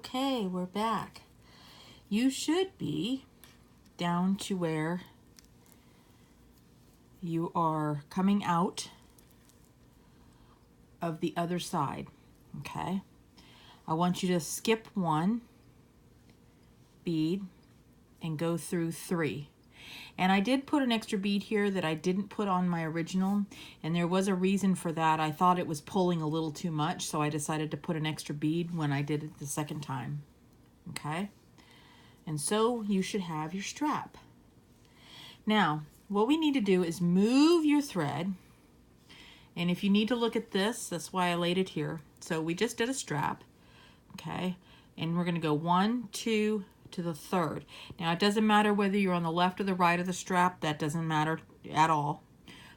Okay, we're back. You should be down to where you are coming out of the other side, okay? I want you to skip one bead and go through 3. And I did put an extra bead here that I didn't put on my original, and there was a reason for that. I thought it was pulling a little too much, so I decided to put an extra bead when I did it the second time. Okay? And so you should have your strap. Now, what we need to do is move your thread. And if you need to look at this, that's why I laid it here. So we just did a strap, okay? And we're gonna go 1, 2 to the 3rd. Now it doesn't matter whether you're on the left or the right of the strap, that doesn't matter at all.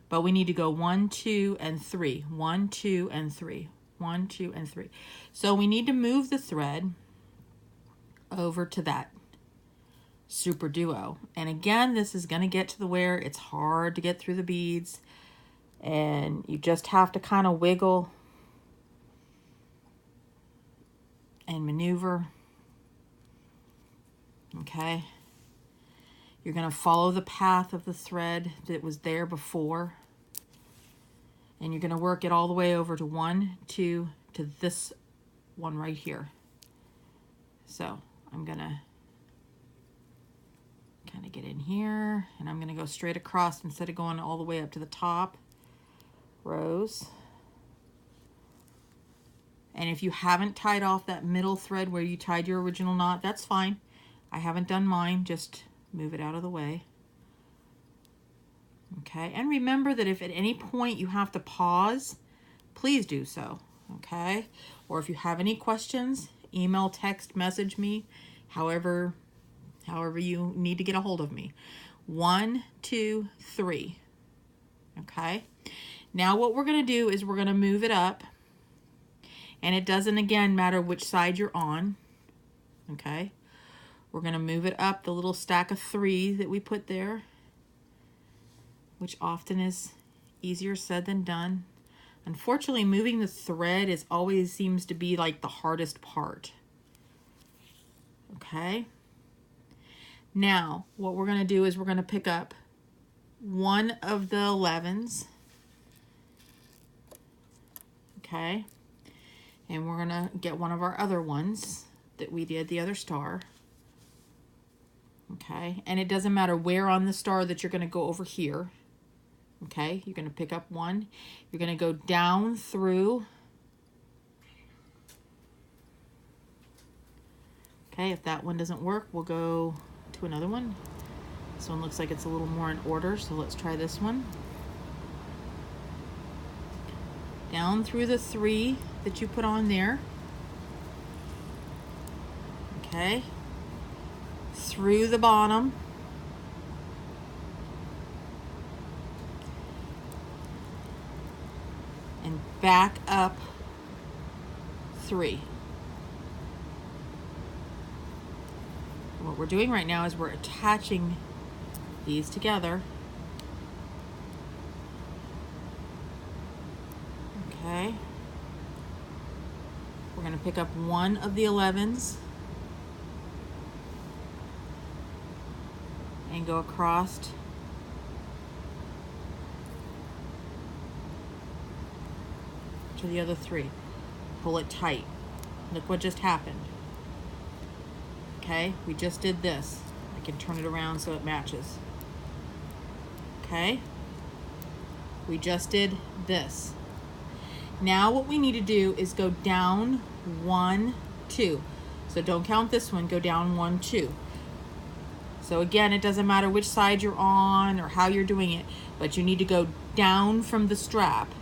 But we need to go 1, 2, and 3. 1, 2, and 3. 1, 2, and 3. So we need to move the thread over to that super duo. And again, this is going to get to the where it's hard to get through the beads, and you just have to kind of wiggle and maneuver. Okay, you're going to follow the path of the thread that was there before, and you're going to work it all the way over to 1, 2 to this one right here. So I'm going to kind of get in here, and I'm going to go straight across instead of going all the way up to the top rows. And if you haven't tied off that middle thread where you tied your original knot, that's fine. I haven't done mine, just move it out of the way. Okay, and remember that if at any point you have to pause, please do so, okay? Or if you have any questions, email, text, message me, however you need to get a hold of me. 1, 2, 3. Okay. Now what we're going to do is we're going to move it up. And it doesn't, again, matter which side you're on. Okay. We're going to move it up the little stack of 3 that we put there, which often is easier said than done. Unfortunately, moving the thread always seems to be like the hardest part. Okay. Now, what we're going to do is we're going to pick up one of the 11s, okay, and we're going to get one of our other ones that we did, the other star, okay, and it doesn't matter where on the star that you're going to go over here, okay, you're going to pick up one, you're going to go down through, okay, if that one doesn't work, we'll go to another one. This one looks like it's a little more in order, so let's try this one. Down through the 3 that you put on there. Okay. Through the bottom. And back up 3. What we're doing right now is we're attaching these together. Okay. We're going to pick up one of the 11s and go across to the other 3. Pull it tight. Look what just happened. Okay, we just did this. I can turn it around so it matches. Okay, we just did this. Now what we need to do is go down 1, 2. So don't count this one, go down 1, 2. So again, it doesn't matter which side you're on or how you're doing it, but you need to go down from the strap.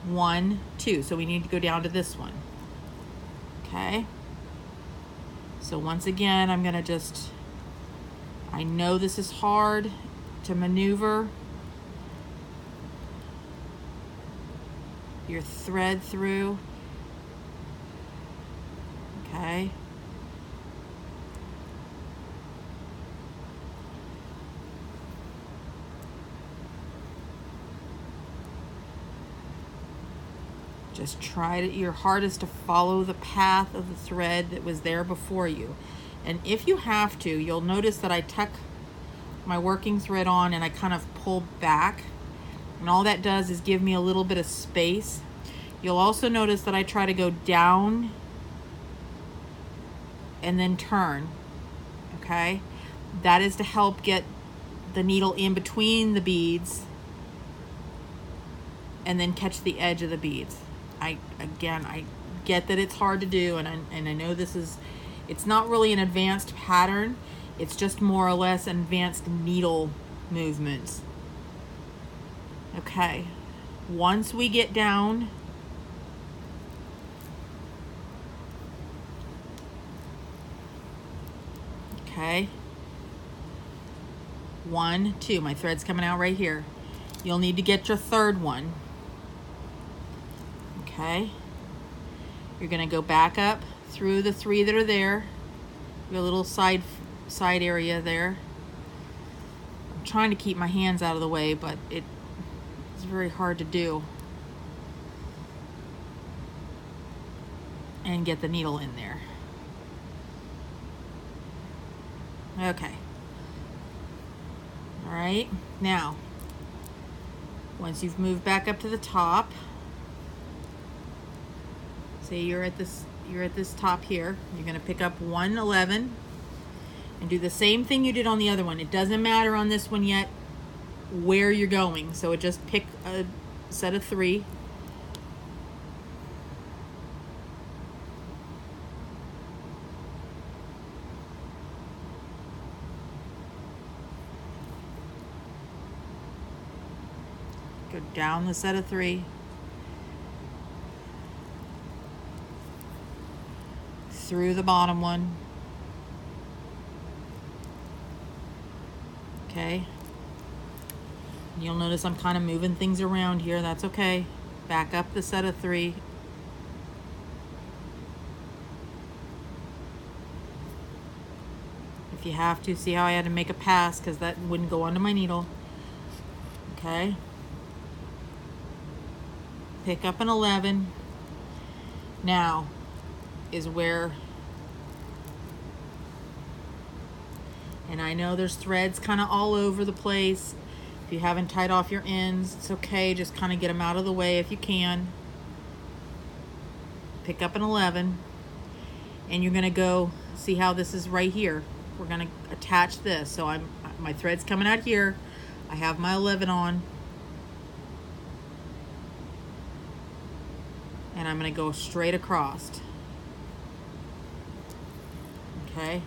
1, 2. So we need to go down to this one. Okay. So once again, I'm going to I know this is hard to maneuver your thread through. Okay. Just try your hardest to follow the path of the thread that was there before you. And if you have to, you'll notice that I tuck my working thread on and I kind of pull back. And all that does is give me a little bit of space. You'll also notice that I try to go down and then turn, okay? That is to help get the needle in between the beads and then catch the edge of the beads. I get that it's hard to do, and I know it's not really an advanced pattern. It's just more or less advanced needle movements. Okay, once we get down, okay, 1, 2, my thread's coming out right here. You'll need to get your third one. Okay, you're gonna go back up through the 3 that are there, your little side area there. I'm trying to keep my hands out of the way, but it's very hard to do. And get the needle in there. Okay. All right, now, once you've moved back up to the top, say you're at this top here, you're gonna pick up 111 and do the same thing you did on the other one. It doesn't matter on this one yet where you're going, so just pick a set of 3. Go down the set of 3. Through the bottom one. Okay. You'll notice I'm kind of moving things around here. That's okay. Back up the set of 3. If you have to, see how I had to make a pass because that wouldn't go onto my needle. Okay. Pick up an 11. Now is where, and I know there's threads kind of all over the place. If you haven't tied off your ends, it's okay. Just kind of get them out of the way if you can. Pick up an 11, and you're gonna go, see how this is right here. We're gonna attach this. So my thread's coming out here. I have my 11 on. And I'm gonna go straight across. Okay.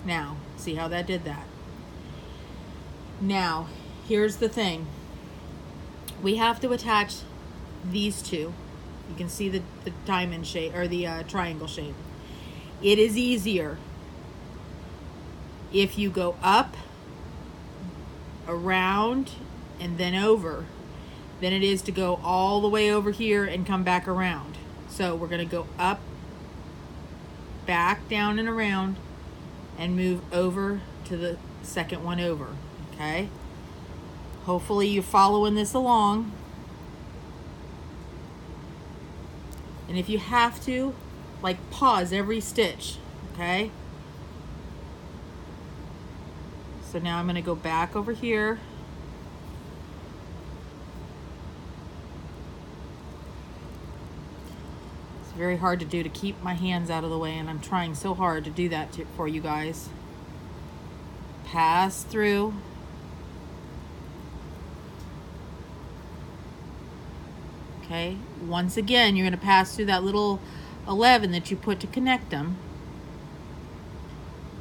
Now, see how that did that. Now, here's the thing. We have to attach these two. You can see the diamond shape, or the triangle shape. It is easier if you go up, around, and then over than it is to go all the way over here and come back around. So we're gonna go up, back, down, and around, and move over to the second one over, okay? Hopefully you're following this along. And if you have to, like, pause every stitch, okay? So now I'm gonna go back over here. Very hard to do to keep my hands out of the way, and I'm trying so hard to do that for you guys. Pass through. Okay, once again, you're going to pass through that little 11 that you put to connect them.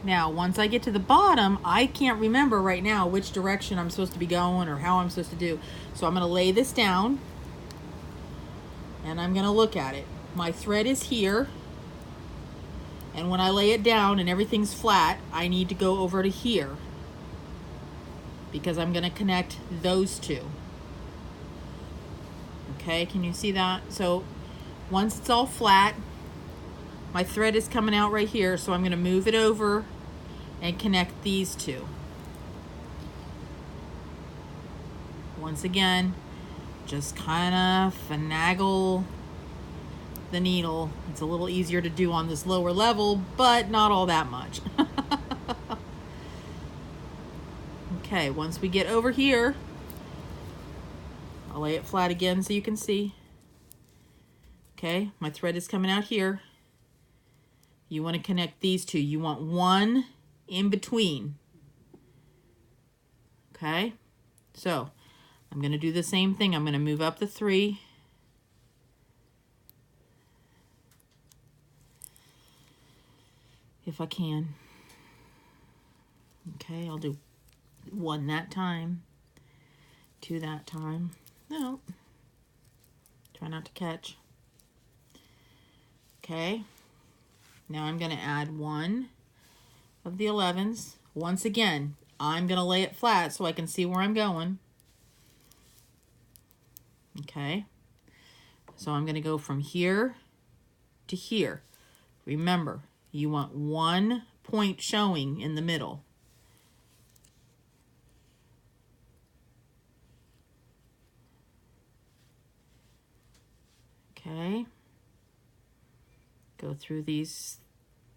Now, once I get to the bottom, I can't remember right now which direction I'm supposed to be going or how I'm supposed to do. So I'm going to lay this down, and I'm going to look at it. My thread is here, and when I lay it down and everything's flat, I need to go over to here because I'm going to connect those two. Okay, can you see that? So once it's all flat, my thread is coming out right here, so I'm going to move it over and connect these two. Once again, just kind of finagle the needle. It's a little easier to do on this lower level, but not all that much. Okay, once we get over here, I'll lay it flat again so you can see. Okay, my thread is coming out here. You want to connect these two. You want one in between. Okay, so I'm going to do the same thing. I'm going to move up the 3. If I can. Okay, I'll do 1 that time, 2 that time. No, try not to catch. Okay, now I'm going to add 1 of the 11s. Once again, I'm going to lay it flat so I can see where I'm going. Okay, so I'm going to go from here to here. Remember, you want 1 point showing in the middle. Okay, go through these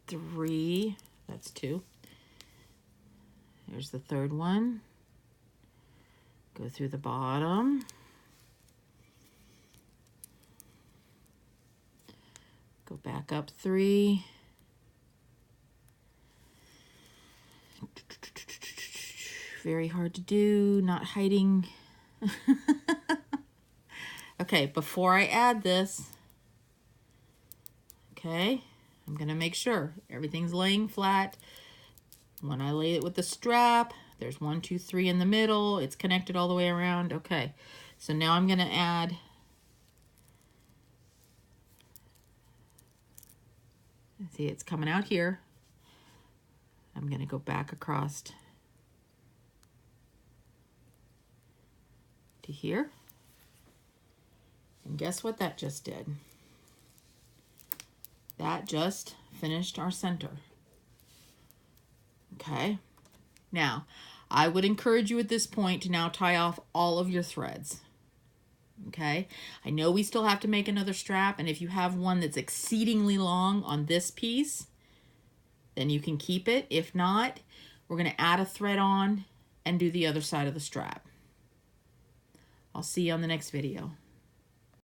3, that's 2. Here's the 3rd one. Go through the bottom. Go back up 3. Very hard to do, not hiding. Okay, before I add this, okay, I'm going to make sure everything's laying flat. When I lay it with the strap, there's 1, 2, 3 in the middle. It's connected all the way around. Okay, so now I'm going to add see, it's coming out here. I'm going to go back across to here. And guess what that just did? That just finished our center. Okay. Now, I would encourage you at this point to now tie off all of your threads. Okay. I know we still have to make another strap, and if you have one that's exceedingly long on this piece, then you can keep it. If not, we're going to add a thread on and do the other side of the strap. I'll see you on the next video.